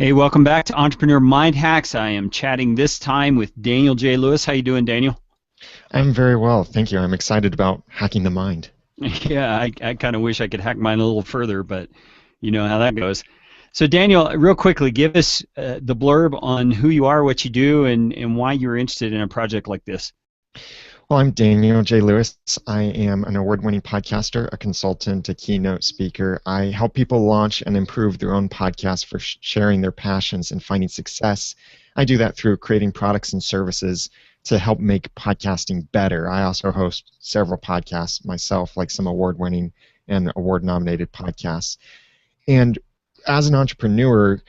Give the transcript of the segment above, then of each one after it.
Hey, welcome back to Entrepreneur Mind Hacks. I am chatting this time with Daniel J. Lewis. How you doing, Daniel? I'm very well, thank you. I'm excited about hacking the mind. Yeah, I kind of wish I could hack mine a little further, but you know how that goes. So, Daniel, real quickly, give us the blurb on who you are, what you do, and why you're interested in a project like this. Well, I'm Daniel J. Lewis. I am an award-winning podcaster, a consultant, a keynote speaker. I help people launch and improve their own podcasts for sharing their passions and finding success. I do that through creating products and services to help make podcasting better. I also host several podcasts myself, like some award-winning and award-nominated podcasts. And as an entrepreneur,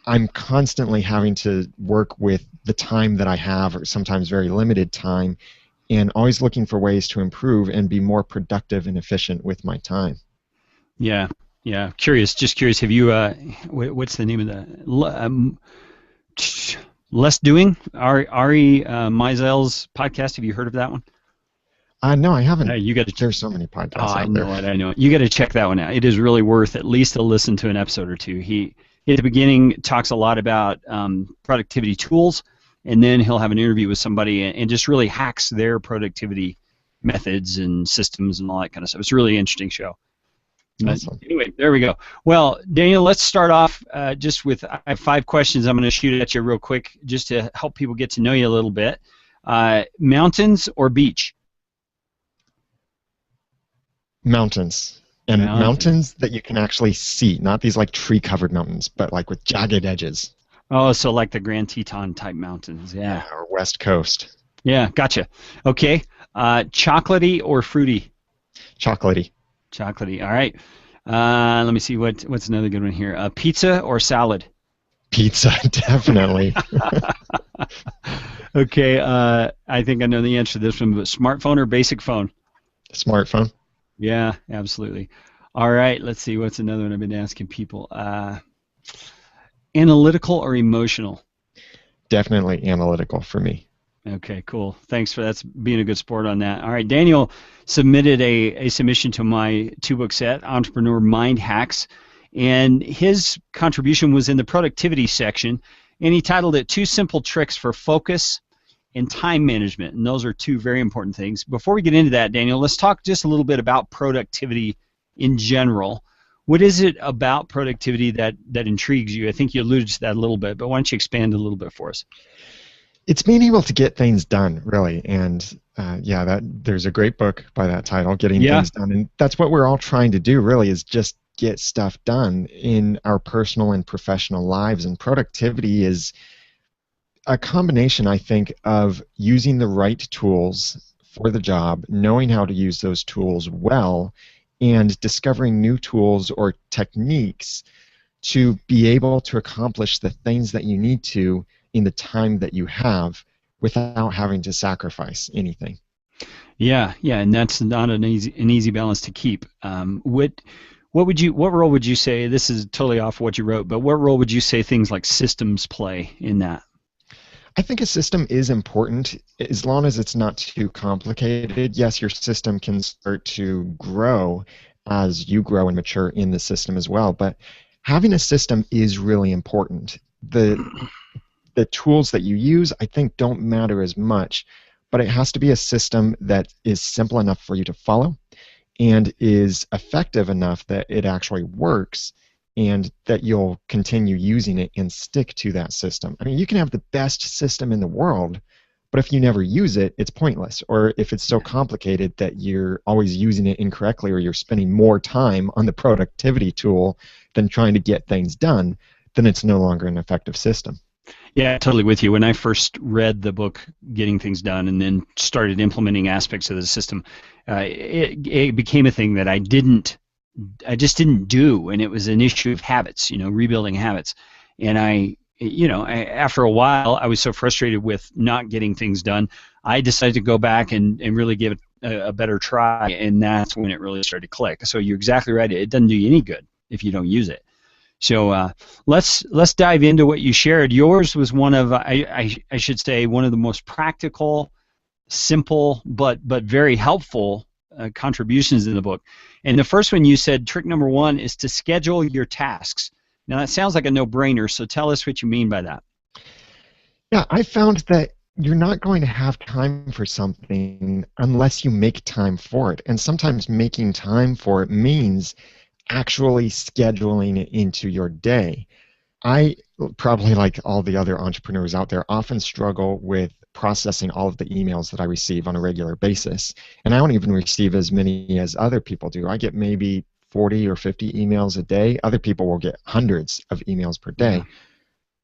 I'm constantly having to work with the time that I have, or sometimes very limited time, and always looking for ways to improve and be more productive and efficient with my time. Yeah, yeah. Just curious. Have you? What's the name of the? Less Doing? Ari Meisel's podcast. Have you heard of that one? No, I haven't. You got to. There's so many Oh, podcasts I out there. know it. I know it. You got to check that one out. It is really worth at least a listen to an episode or two. He at the beginning talks a lot about productivity tools, and then he'll have an interview with somebody and just really hacks their productivity methods and systems and all that kind of stuff. It's a really interesting show. But Awesome. anyway, there we go. Well, Daniel, let's start off just with I have 5 questions I'm going to shoot at you real quick just to help people get to know you a little bit. Mountains or beach? Mountains. And Mountains. mountains that you can actually see, not these like tree-covered mountains, but like with jagged edges. Oh, so like the Grand Teton type mountains. Yeah. Yeah, or West Coast. Yeah, gotcha. Okay. Chocolatey or fruity? Chocolatey. Chocolatey. All right. Let me see what's another good one here. Pizza or salad? Pizza, definitely. Okay. I think I know the answer to this one, but smartphone or basic phone? Smartphone. Yeah, absolutely. All right. Let's see. What's another one I've been asking people? Analytical or emotional? Definitely analytical for me. Okay, cool. Thanks for being a good sport on that. All right, Daniel submitted a submission to my 2-book set, Entrepreneur Mind Hacks, and his contribution was in the productivity section, and he titled it 2 Simple Tricks for Focus and Time Management, and those are 2 very important things. Before we get into that, Daniel, let's talk just a little bit about productivity in general. What is it about productivity that intrigues you? I think you alluded to that a little bit, but why don't you expand a little bit for us? It's being able to get things done, really. And there's a great book by that title, Getting Yeah. Things Done. And that's what we're all trying to do, really, is just get stuff done in our personal and professional lives. And productivity is a combination, I think, of using the right tools for the job, knowing how to use those tools well, and discovering new tools or techniques to be able to accomplish the things that you need to in the time that you have without having to sacrifice anything. Yeah, yeah, and that's not an easy balance to keep. What role would you say? This is totally off what you wrote, but what role would you say things like systems play in that? I think a system is important as long as it's not too complicated. Yes, your system can start to grow as you grow and mature in the system as well, but having a system is really important. The tools that you use, I think, don't matter as much, but it has to be a system that is simple enough for you to follow and is effective enough that it actually works and that you'll continue using it and stick to that system. I mean, you can have the best system in the world, but if you never use it, it's pointless. Or if it's so complicated that you're always using it incorrectly or you're spending more time on the productivity tool than trying to get things done, then it's no longer an effective system. Yeah, totally with you. When I first read the book Getting Things Done and then started implementing aspects of the system, it became a thing that I just didn't do, and it was an issue of habits, rebuilding habits. And after a while, I was so frustrated with not getting things done, I decided to go back and really give it a better try, and that's when it really started to click. So you're exactly right. It doesn't do you any good if you don't use it. So let's dive into what you shared. Yours was one of, I should say, one of the most practical, simple, but very helpful contributions in the book. And the first one you said, trick number 1 is to schedule your tasks. Now that sounds like a no-brainer, so tell us what you mean by that. Yeah, I found that you're not going to have time for something unless you make time for it. And sometimes making time for it means actually scheduling it into your day. I, probably like all the other entrepreneurs out there, often struggle with processing all of the emails that I receive on a regular basis. And I don't even receive as many as other people do. I get maybe 40 or 50 emails a day. Other people will get hundreds of emails per Yeah. day.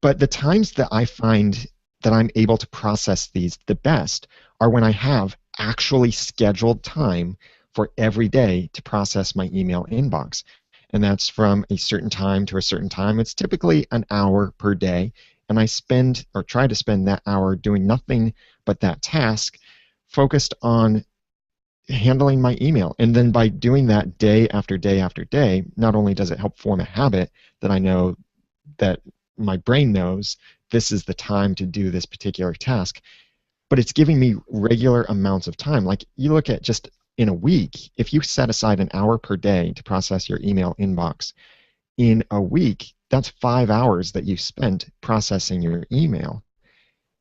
But the times that I find that I'm able to process these the best are when I have actually scheduled time for every day to process my email inbox. And that's from a certain time to a certain time. It's typically an hour per day. And I spend or try to spend that hour doing nothing but that task, focused on handling my email. And then by doing that day after day after day, not only does it help form a habit that I know that my brain knows this is the time to do this particular task, but it's giving me regular amounts of time. Like you look at just in a week, if you set aside an hour per day to process your email inbox, in a week, that's 5 hours that you spent processing your email.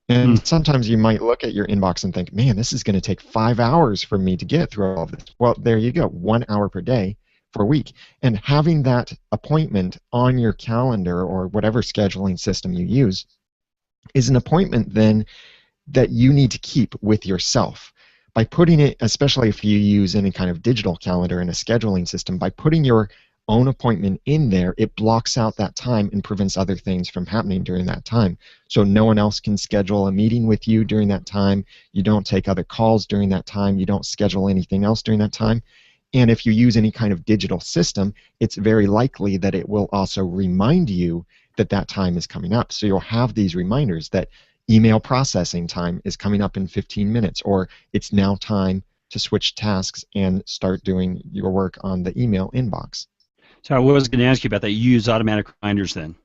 Hmm. And sometimes you might look at your inbox and think, man, this is going to take 5 hours for me to get through all of this. Well, there you go, 1 hour per day for a week. And having that appointment on your calendar or whatever scheduling system you use is an appointment then that you need to keep with yourself. By putting it, especially if you use any kind of digital calendar in a scheduling system, by putting your own appointment in there, it blocks out that time and prevents other things from happening during that time. So no one else can schedule a meeting with you during that time. You don't take other calls during that time. You don't schedule anything else during that time. And if you use any kind of digital system, it's very likely that it will also remind you that that time is coming up. So you'll have these reminders that email processing time is coming up in 15 minutes, or it's now time to switch tasks and start doing your work on the email inbox. So I was going to ask you about that. You use automatic reminders then.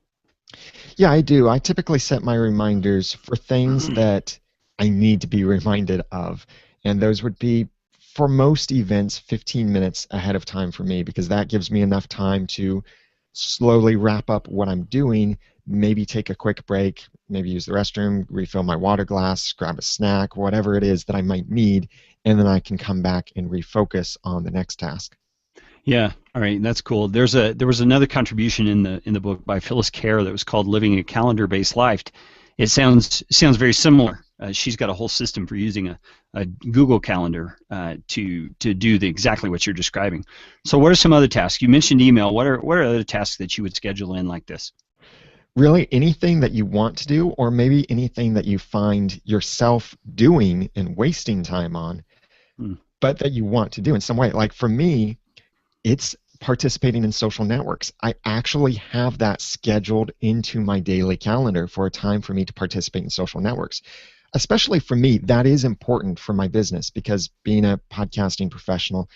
Yeah, I do. I typically set my reminders for things that I need to be reminded of. And those would be, for most events, 15 minutes ahead of time for me, because that gives me enough time to slowly wrap up what I'm doing, maybe take a quick break, maybe use the restroom, refill my water glass, grab a snack, whatever it is that I might need, and then I can come back and refocus on the next task. Yeah, all right, that's cool. There was another contribution in the book by Phyllis Kerr that was called "Living a Calendar-Based Life." It sounds very similar. She's got a whole system for using a Google Calendar to do exactly what you're describing. So, what are some other tasks? You mentioned email. What are other tasks that you would schedule in like this? Really, anything that you want to do, or maybe anything that you find yourself doing and wasting time on, Hmm. but that you want to do in some way. Like for me, it's participating in social networks. I actually have that scheduled into my daily calendar for a time for me to participate in social networks. Especially for me, that is important for my business, because being a podcasting professional,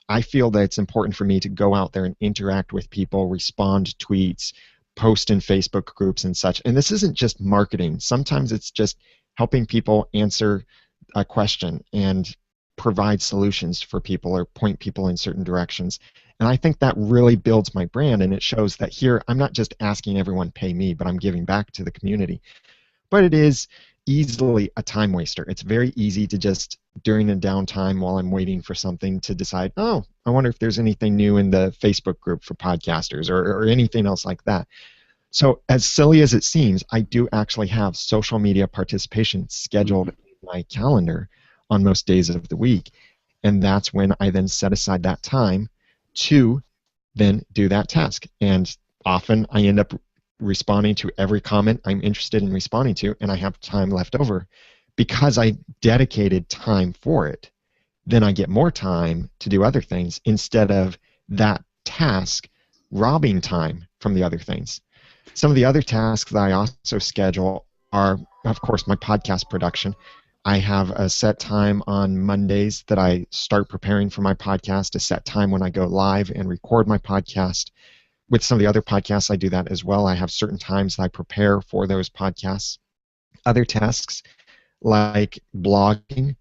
I feel that it's important for me to go out there and interact with people, respond to tweets, post in Facebook groups and such. And this isn't just marketing. Sometimes it's just helping people answer a question and provide solutions for people or point people in certain directions. And I think that really builds my brand, and it shows that here I'm not just asking everyone pay me, but I'm giving back to the community. But it is easily a time waster. It's very easy to just, during a downtime while I'm waiting for something, to decide, oh, I wonder if there's anything new in the Facebook group for podcasters, or anything else like that. So as silly as it seems, I do actually have social media participation scheduled in my calendar on most days of the week. And that's when I then set aside that time to then do that task. And often I end up responding to every comment I'm interested in responding to, and I have time left over because I dedicated time for it. Then I get more time to do other things instead of that task robbing time from the other things. Some of the other tasks that I also schedule are, of course, my podcast production. I have a set time on Mondays that I start preparing for my podcast, a set time when I go live and record my podcast. With some of the other podcasts, I do that as well. I have certain times that I prepare for those podcasts. Other tasks like blogging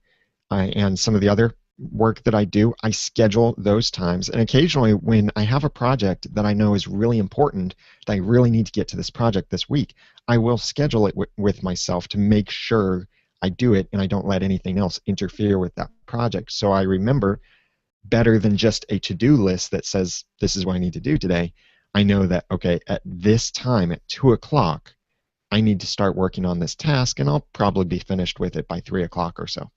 and some of the other work that I do, I schedule those times. And occasionally, when I have a project that I know is really important, that I really need to get to this project this week, I will schedule it with myself to make sure I do it and I don't let anything else interfere with that project. So I remember better than just a to-do list that says, this is what I need to do today. I know that, okay, at this time, at 2 o'clock, I need to start working on this task, and I'll probably be finished with it by 3 o'clock or so.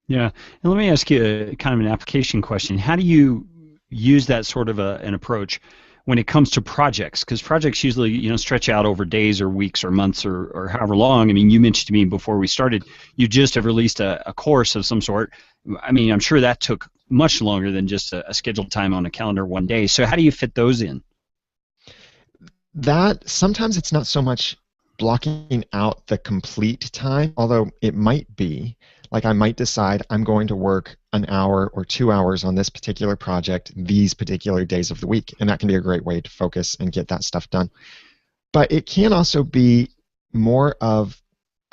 Yeah. And let me ask you a kind of an application question. How do you use that sort of an approach when it comes to projects? Because projects usually, stretch out over days or weeks or months or however long. I mean, you mentioned to me before we started, you just have released a course of some sort. I mean, I'm sure that took much longer than just a scheduled time on a calendar one day. So how do you fit those in? That sometimes it's not so much blocking out the complete time, although it might be. Like I might decide I'm going to work an hour or 2 hours on this particular project these particular days of the week, and that can be a great way to focus and get that stuff done. But it can also be more of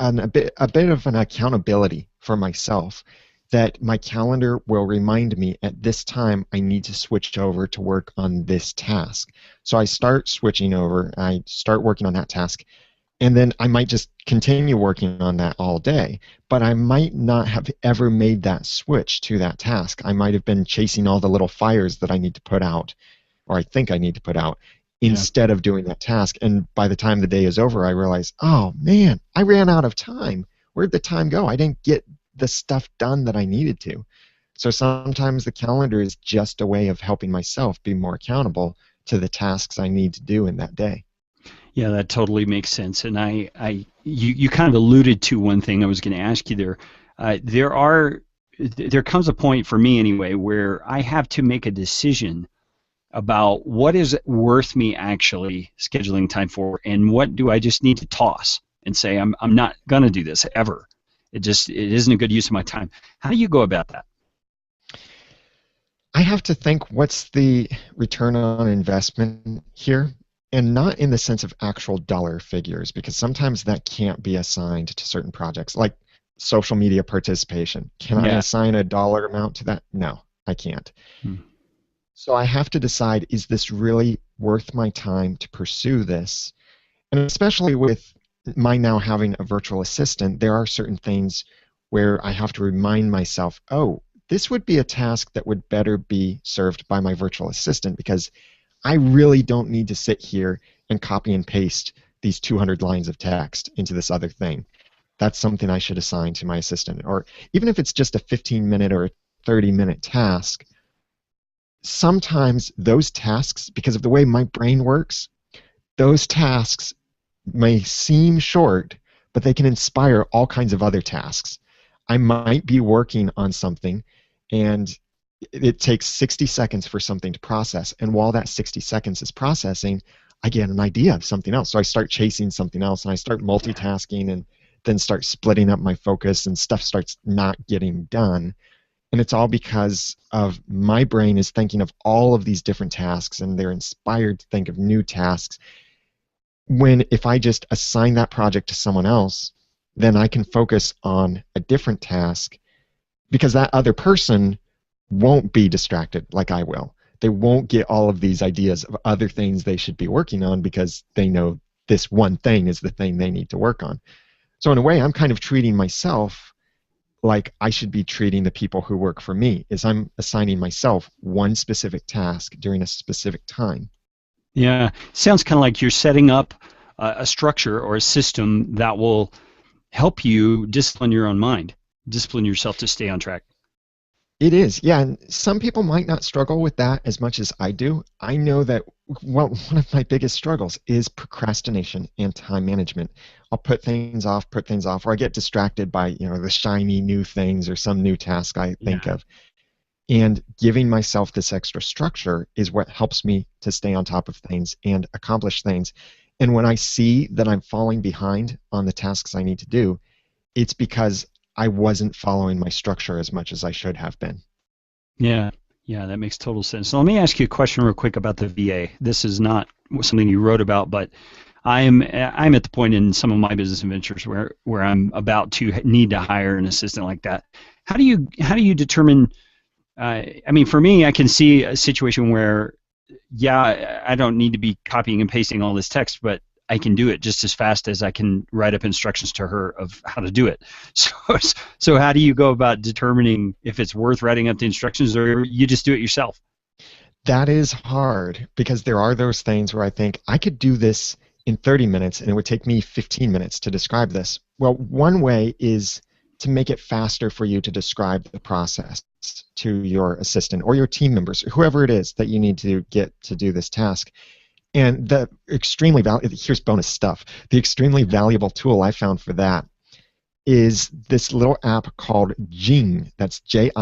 a bit of an accountability for myself, that my calendar will remind me at this time I need to switch over to work on this task. So I start switching over, I start working on that task, and then I might just continue working on that all day, but I might not have ever made that switch to that task. I might have been chasing all the little fires that I need to put out, or I think I need to put out, Yeah. instead of doing that task. And by the time the day is over, I realize, oh man, I ran out of time. Where'd the time go? I didn't get the stuff done that I needed to. So sometimes the calendar is just a way of helping myself be more accountable to the tasks I need to do in that day. Yeah, that totally makes sense. And you kind of alluded to one thing I was going to ask you there. There comes a point for me anyway where I have to make a decision about what is worth me actually scheduling time for, and what do I just need to toss and say I'm not going to do this ever. It isn't a good use of my time. How do you go about that? I have to think, what's the return on investment here? And not in the sense of actual dollar figures, because sometimes that can't be assigned to certain projects, like social media participation. Can I Yeah. assign a dollar amount to that? No, I can't. Hmm. So I have to decide, is this really worth my time to pursue this? And especially with my now having a virtual assistant, there are certain things where I have to remind myself, oh, this would be a task that would better be served by my virtual assistant, because I really don't need to sit here and copy and paste these 200 lines of text into this other thing. That's something I should assign to my assistant. Or even if it's just a 15-minute or a 30-minute task, sometimes those tasks, because of the way my brain works, those tasks may seem short, but they can inspire all kinds of other tasks. I might be working on something, and it takes 60 seconds for something to process. And while that 60 seconds is processing, I get an idea of something else. So I start chasing something else, and I start multitasking, and then start splitting up my focus, and stuff starts not getting done. And it's all because of my brain is thinking of all of these different tasks, and they're inspired to think of new tasks. When if I just assign that project to someone else, then I can focus on a different task, because that other person won't be distracted like I will. They won't get all of these ideas of other things they should be working on, because they know this one thing is the thing they need to work on. So in a way, I'm kind of treating myself like I should be treating the people who work for me, is I'm assigning myself one specific task during a specific time. Yeah. Sounds kind of like you're setting up a structure or a system that will help you discipline your own mind, discipline yourself to stay on track. It is, yeah, and some people might not struggle with that as much as I do. I know that, well, one of my biggest struggles is procrastination and time management. I'll put things off, or I get distracted by, the shiny new things or some new task I think Yeah. of. And giving myself this extra structure is what helps me to stay on top of things and accomplish things. And when I see that I'm falling behind on the tasks I need to do, it's because I wasn't following my structure as much as I should have been. Yeah. Yeah, that makes total sense. So let me ask you a question real quick about the VA. This is not something you wrote about, but I'm at the point in some of my business ventures where I'm about to need to hire an assistant like that. How do you determine I mean, for me, I can see a situation where, yeah, I don't need to be copying and pasting all this text, but I can do it just as fast as I can write up instructions to her of how to do it. So, so how do you go about determining if it's worth writing up the instructions, or you just do it yourself? That is hard because there are those things where I think I could do this in 30 minutes and it would take me 15 minutes to describe this. Well, one way is to make it faster for you to describe the process to your assistant or your team members, whoever it is that you need to get to do this task. And the extremely valuable, here's bonus stuff. The extremely valuable tool I found for that is this little app called Jing. That's Jing.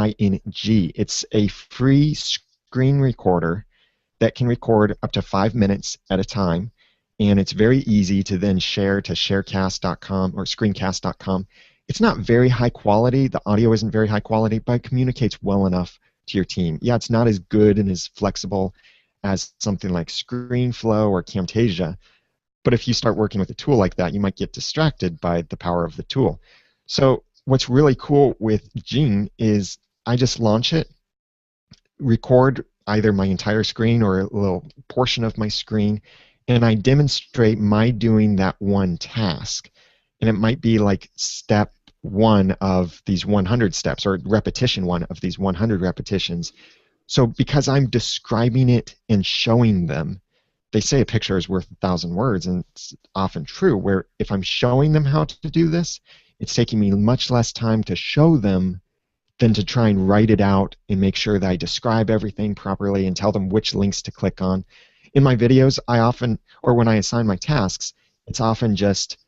It's a free screen recorder that can record up to 5 minutes at a time. And it's very easy to then share to sharecast.com or screencast.com. It's not very high quality. The audio isn't very high quality, but it communicates well enough to your team. Yeah, it's not as good and as flexible as something like ScreenFlow or Camtasia, but if you start working with a tool like that, you might get distracted by the power of the tool. So what's really cool with Jing is I just launch it, record either my entire screen or a little portion of my screen, and I demonstrate my doing that one task. And it might be like step one of these 100 steps or repetition one of these 100 repetitions. So because I'm describing it and showing them, they say a picture is worth 1,000 words, and it's often true, where if I'm showing them how to do this, it's taking me much less time to show them than to try and write it out and make sure that I describe everything properly and tell them which links to click on. In my videos, I often, or when I assign my tasks, it's often just,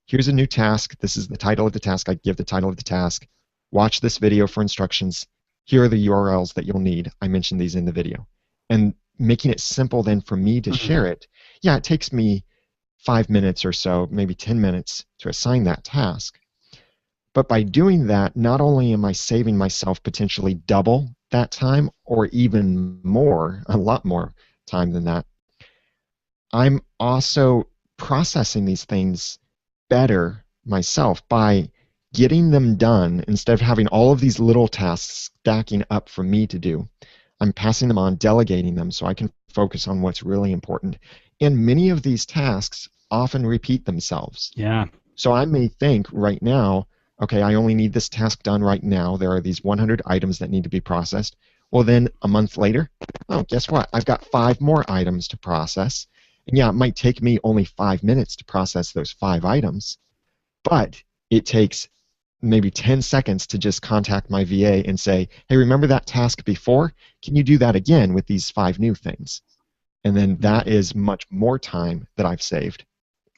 here's a new task, this is the title of the task, I give the title of the task, watch this video for instructions, here are the URLs that you'll need, I mentioned these in the video. And making it simple then for me to share it, yeah, it takes me 5 minutes or so, maybe 10 minutes to assign that task. But by doing that, not only am I saving myself potentially double that time or even more, a lot more time than that, I'm also processing these things better myself by getting them done instead of having all of these little tasks stacking up for me to do. I'm passing them on, delegating them so I can focus on what's really important. And many of these tasks often repeat themselves. Yeah. So I may think right now, okay, I only need this task done right now. There are these 100 items that need to be processed. Well, then a month later, oh, guess what? I've got 5 more items to process. And yeah, it might take me only 5 minutes to process those 5 items, but it takes maybe 10 seconds to just contact my VA and say, hey, remember that task before? Can you do that again with these 5 new things? And then that is much more time that I've saved.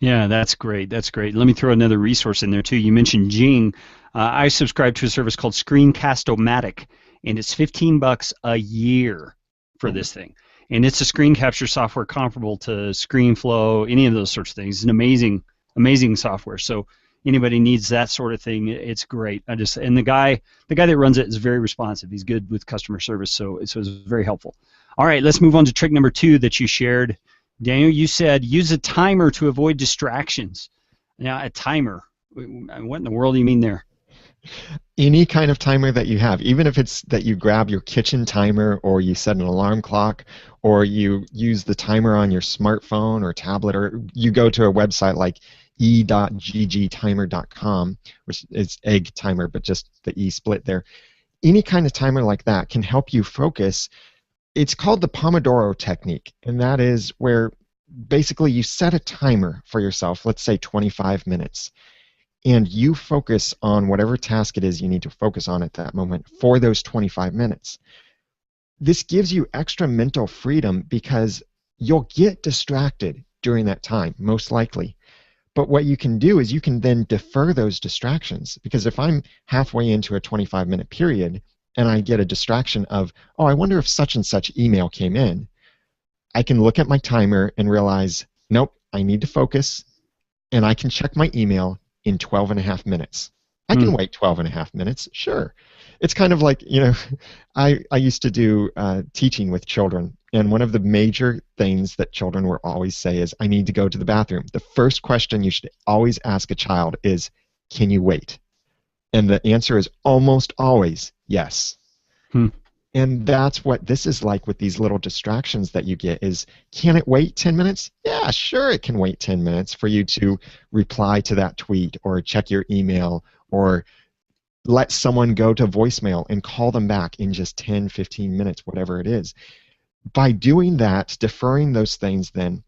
Yeah, that's great. That's great. Let me throw another resource in there too. You mentioned Jing. I subscribe to a service called Screencastomatic, and it's $15 a year for this thing. And it's a screen capture software comparable to ScreenFlow, any of those sorts of things. It's an amazing, amazing software. So anybody needs that sort of thing, it's great. And the guy that runs it is very responsive. He's good with customer service, so it's very helpful. All right, let's move on to trick number 2 that you shared. Daniel, you said use a timer to avoid distractions. Now, a timer. What in the world do you mean there? Any kind of timer that you have, even if it's that you grab your kitchen timer or you set an alarm clock or you use the timer on your smartphone or tablet, or you go to a website like e.ggtimer.com, which is egg timer, but just the E split there. Any kind of timer like that can help you focus. It's called the Pomodoro technique, and that is where basically you set a timer for yourself, let's say 25 minutes, and you focus on whatever task it is you need to focus on at that moment for those 25 minutes. This gives you extra mental freedom because you'll get distracted during that time, most likely. But what you can do is you can then defer those distractions, because if I'm halfway into a 25-minute period and I get a distraction of, oh, I wonder if such and such email came in, I can look at my timer and realize, nope, I need to focus, and I can check my email in 12 and a half minutes. I can wait 12 and a half minutes, sure. It's kind of like, I used to do teaching with children, and one of the major things that children will always say is, I need to go to the bathroom. The first question you should always ask a child is, can you wait? And the answer is almost always yes. And that's what this is like with these little distractions that you get is, can it wait 10 minutes? Yeah, sure it can wait 10 minutes for you to reply to that tweet or check your email or let someone go to voicemail and call them back in just 10, 15 minutes, whatever it is. By doing that, deferring those things, then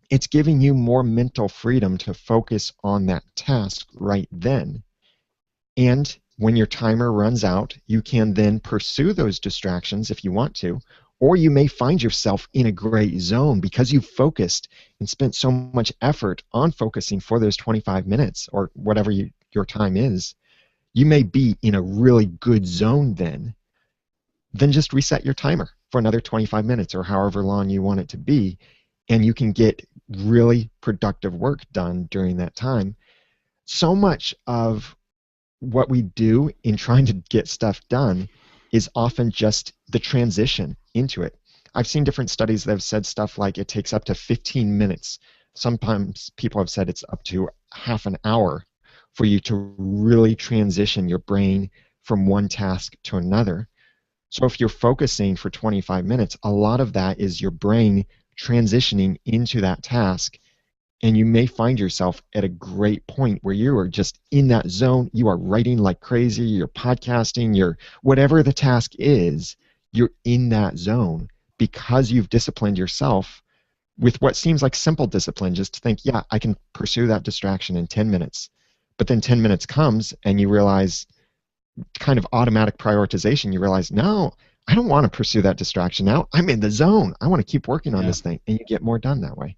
it's giving you more mental freedom to focus on that task right then. And when your timer runs out, you can then pursue those distractions if you want to, or you may find yourself in a great zone because you've focused and spent so much effort on focusing for those 25 minutes or whatever your time is. You may be in a really good zone then just reset your timer for another 25 minutes or however long you want it to be, and you can get really productive work done during that time. So much of what we do in trying to get stuff done is often just the transition into it. I've seen different studies that have said stuff like it takes up to 15 minutes. Sometimes people have said it's up to half an hour for you to really transition your brain from one task to another. So if you're focusing for 25 minutes, a lot of that is your brain transitioning into that task, and you may find yourself at a great point where you are just in that zone. You are writing like crazy, you're podcasting, you're whatever the task is, you're in that zone because you've disciplined yourself with what seems like simple discipline, just to think, yeah, I can pursue that distraction in 10 minutes. But then 10 minutes comes and you realize, kind of automatic prioritization, you realize, no, I don't want to pursue that distraction now. I'm in the zone. I want to keep working on Yeah. this thing. And you get more done that way.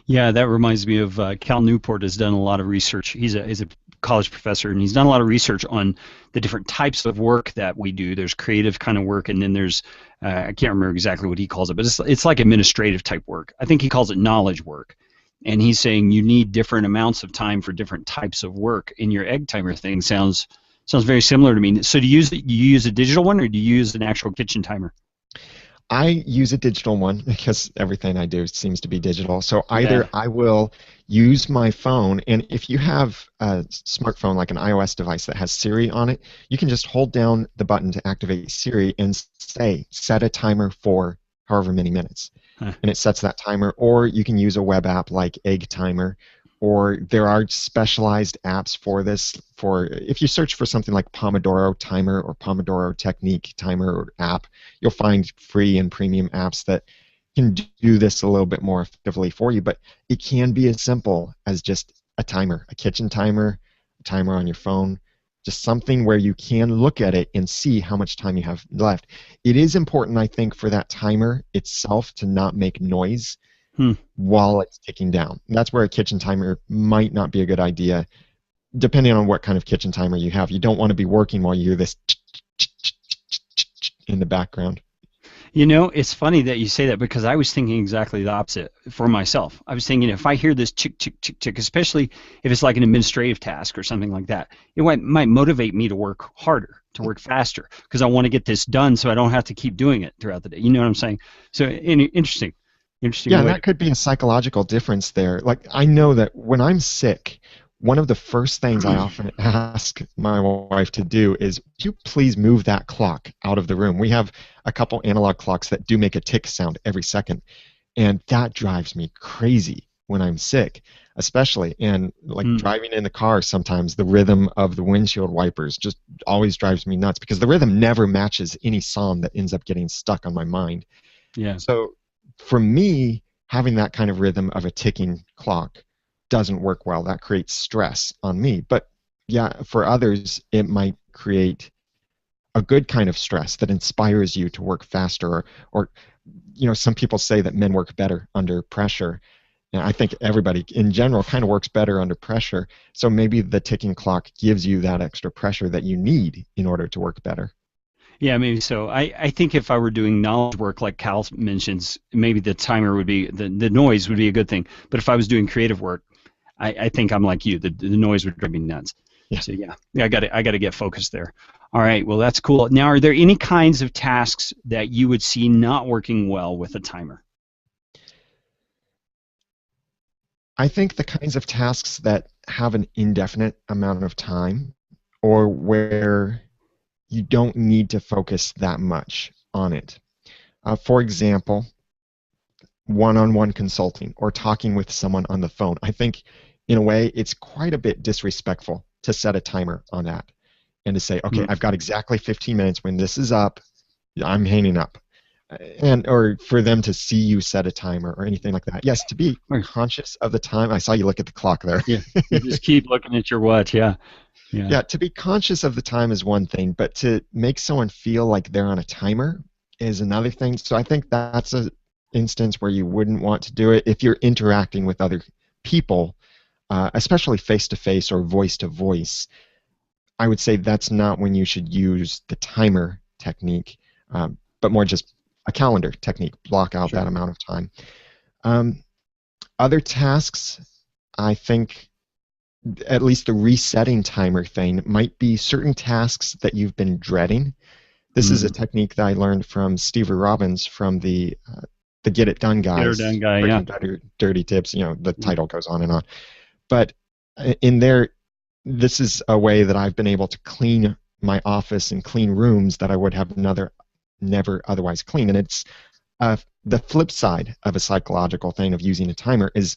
Yeah, that reminds me of Cal Newport has done a lot of research. He's a college professor, and he's done a lot of research on the different types of work that we do. There's creative kind of work, and then there's I can't remember exactly what he calls it, but it's like administrative type work. I think he calls it knowledge work. And he's saying you need different amounts of time for different types of work. And your egg timer thing sounds very similar to me. So you use a digital one, or do you use an actual kitchen timer? I use a digital one because everything I do seems to be digital. So Yeah. either I will use my phone, and if you have a smartphone like an iOS device that has Siri on it, you can just hold down the button to activate Siri and say, set a timer for however many minutes. Huh. And it sets that timer. Or you can use a web app like Egg Timer, or there are specialized apps for this. For if you search for something like Pomodoro Timer or Pomodoro Technique Timer or app, you'll find free and premium apps that can do this a little bit more effectively for you. But it can be as simple as just a timer, a kitchen timer, a timer on your phone, just something where you can look at it and see how much time you have left. It is important, I think, for that timer itself to not make noise Hmm. while it's ticking down. And that's where a kitchen timer might not be a good idea, depending on what kind of kitchen timer you have. You don't want to be working while you hear this in the background. You know, it's funny that you say that because I was thinking exactly the opposite for myself. I was thinking if I hear this tick, tick, tick, tick, especially if it's like an administrative task or something like that, it might motivate me to work harder, to work faster, because I want to get this done so I don't have to keep doing it throughout the day. You know what I'm saying? So, interesting Yeah, and way. that could be a psychological difference there. Like, I know that when I'm sick, one of the first things I often ask my wife to do is, would you please move that clock out of the room? We have a couple analog clocks that do make a tick sound every second, and that drives me crazy when I'm sick, especially. And like Hmm. driving in the car, sometimes the rhythm of the windshield wipers just always drives me nuts because the rhythm never matches any song that ends up getting stuck on my mind. Yeah. So for me, having that kind of rhythm of a ticking clock doesn't work well. That creates stress on me. But yeah, for others, it might create a good kind of stress that inspires you to work faster. Or some people say that men work better under pressure. And I think everybody in general kind of works better under pressure. So maybe the ticking clock gives you that extra pressure that you need in order to work better. Yeah, maybe so. I think if I were doing knowledge work like Cal mentions, maybe the timer would be the noise would be a good thing. But if I was doing creative work, I think I'm like you. The noise would drive me nuts. Yeah. So yeah, I got to get focused there. All right, well that's cool. Now, are there any kinds of tasks that you would see not working well with a timer? I think the kinds of tasks that have an indefinite amount of time or where you don't need to focus that much. on it. For example, one-on-one consulting or talking with someone on the phone. I think, in a way, it's quite a bit disrespectful to set a timer on that and to say, okay, Mm. I've got exactly 15 minutes. When this is up, I'm hanging up. And or for them to see you set a timer or anything like that. Yes, to be Right. conscious of the time. I saw you look at the clock there. Yeah. You just keep looking at your watch. Yeah. Yeah. Yeah, to be conscious of the time is one thing, but to make someone feel like they're on a timer is another thing. So I think that's an instance where you wouldn't want to do it if you're interacting with other people, especially face to face or voice to voice. I would say that's not when you should use the timer technique, but more just a calendar technique. Block out Sure. that amount of time. Um, Other tasks, I think, at least the resetting timer thing might be certain tasks that you've been dreading. This is a Mm. technique that I learned from Steve Robbins from the Get It Done Get her guys, done, guy. Breaking Yeah. Dirty Tips. You know, the Mm. title goes on and on. But in there, this is a way that I've been able to clean my office and clean rooms that I would have never otherwise clean. And it's the flip side of a psychological thing of using a timer is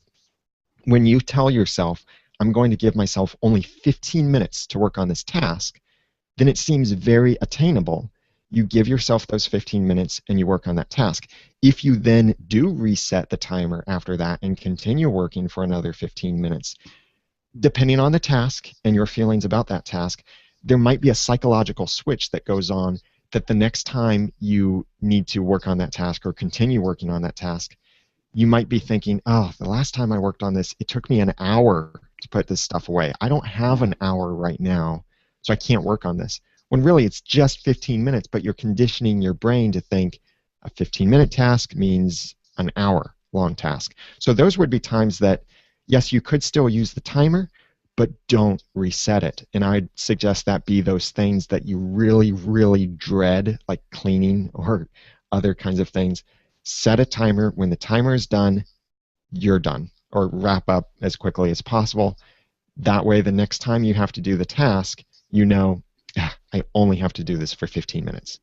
when you tell yourself, I'm going to give myself only 15 minutes to work on this task, then it seems very attainable. You give yourself those 15 minutes and you work on that task. If you then do reset the timer after that and continue working for another 15 minutes, depending on the task and your feelings about that task, there might be a psychological switch that goes on that the next time you need to work on that task or continue working on that task, you might be thinking, oh, the last time I worked on this, it took me an hour to put this stuff away. I don't have an hour right now, so I can't work on this. When really it's just 15 minutes, but you're conditioning your brain to think a 15-minute task means an hour-long task. So those would be times that, yes, you could still use the timer, but don't reset it. And I'd suggest that be those things that you really, really dread, like cleaning or other kinds of things. Set a timer. When the timer is done, you're done, or wrap up as quickly as possible. That way, the next time you have to do the task, you know, I only have to do this for 15 minutes.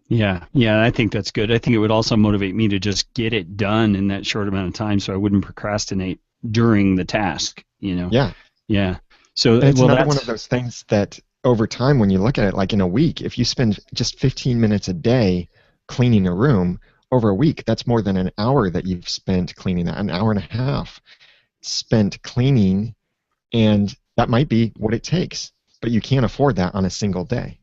Yeah. Yeah. I think that's good. I think it would also motivate me to just get it done in that short amount of time, so I wouldn't procrastinate during the task. You know. Yeah. Yeah. So, And it's well, another one of that's those things that over time, when you look at it, like in a week, if you spend just 15 minutes a day cleaning a room, over a week, that's more than an hour that you've spent cleaning that, an hour and a half spent cleaning, and that might be what it takes. But you can't afford that on a single day.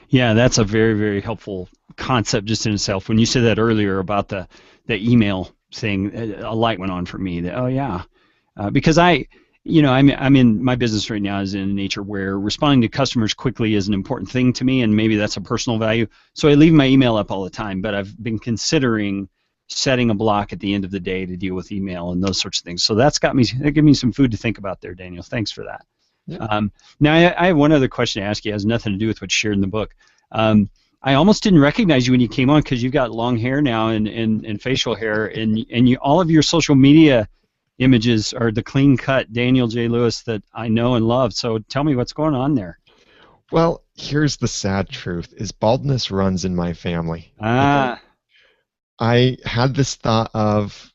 yeah, that's a very, very helpful concept just in itself. When you said that earlier about the email thing, a light went on for me. That, oh yeah, because I'm in my business right now is in a nature where responding to customers quickly is an important thing to me, and maybe that's a personal value. So I leave my email up all the time, but I've been considering setting a block at the end of the day to deal with email and those sorts of things. So that gave me some food to think about there, Daniel. Thanks for that. Yeah. Now I have one other question to ask you. It has nothing to do with what you shared in the book. I almost didn't recognize you when you came on because you've got long hair now and facial hair, and all of your social media images are the clean cut Daniel J. Lewis that I know and love. So tell me what's going on there. Well, here's the sad truth: is baldness runs in my family. Ah, I had this thought of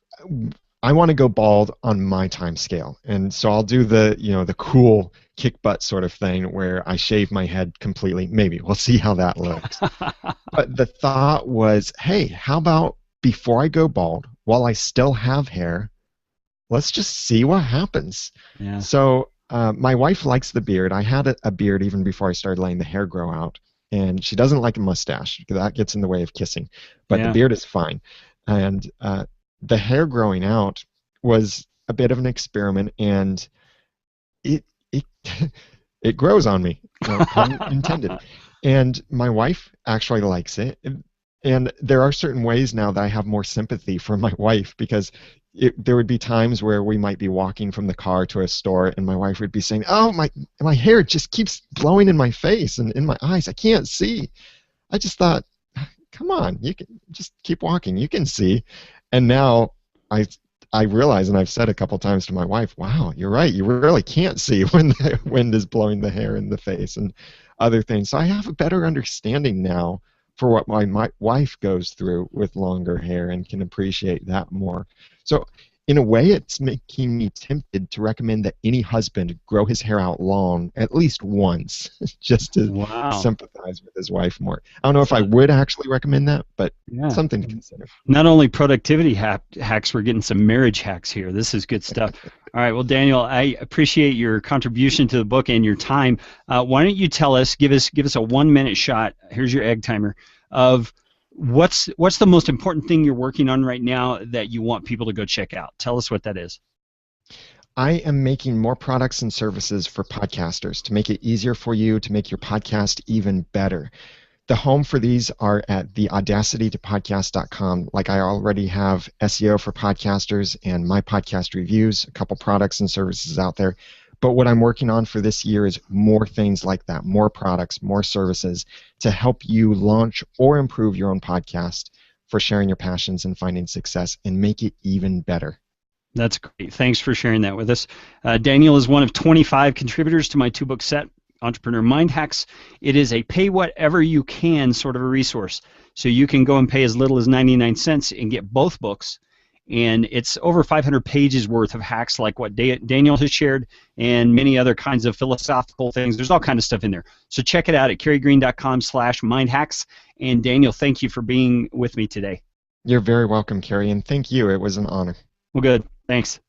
I want to go bald on my time scale. And so I'll do the cool kick butt sort of thing where I shave my head completely. Maybe we'll see how that looks. But the thought was, hey, how about before I go bald, while I still have hair, let's just see what happens. yeah, So my wife likes the beard. I had a beard even before I started letting the hair grow out. And she doesn't like a mustache because that gets in the way of kissing. But the yeah, beard is fine. And the hair growing out was a bit of an experiment, and it it grows on me, pun intended. And my wife actually likes it. And there are certain ways now that I have more sympathy for my wife because there would be times where we might be walking from the car to a store, and my wife would be saying, "Oh, my hair just keeps blowing in my face and in my eyes. I can't see." I just thought, come on, you can just keep walking. You can see. And now I I realize, and I've said a couple times to my wife, wow, you're right. You really can't see when the wind is blowing the hair in the face and other things. So I have a better understanding now for what my wife goes through with longer hair and can appreciate that more. So, in a way, it's making me tempted to recommend that any husband grow his hair out long at least once, just to Wow. sympathize with his wife more. I don't know if I So, would actually recommend that, but yeah. something to consider. Not only productivity hacks, we're getting some marriage hacks here. This is good stuff. All right, well, Daniel, I appreciate your contribution to the book and your time. Why don't you tell us, give us a 1 minute shot. Here's your egg timer of what's the most important thing you're working on right now that you want people to go check out. Tell us what that is. I am making more products and services for podcasters to make it easier for you to make your podcast even better. The home for these are at theaudacitytopodcast.com. Like I already have SEO for podcasters and my podcast reviews, a couple products and services out there. But what I'm working on for this year is more things like that, more products, more services to help you launch or improve your own podcast for sharing your passions and finding success and make it even better. That's great. Thanks for sharing that with us. Daniel is one of 25 contributors to my two-book set, Entrepreneur Mind Hacks. It is a pay whatever you can sort of a resource. So you can go and pay as little as 99 cents and get both books. And it's over 500 pages worth of hacks like what Daniel has shared and many other kinds of philosophical things. There's all kinds of stuff in there. So check it out at kerrygreen.com/mindhacks. And Daniel, thank you for being with me today. You're very welcome, Carrie, and thank you. It was an honor. Well, good. Thanks.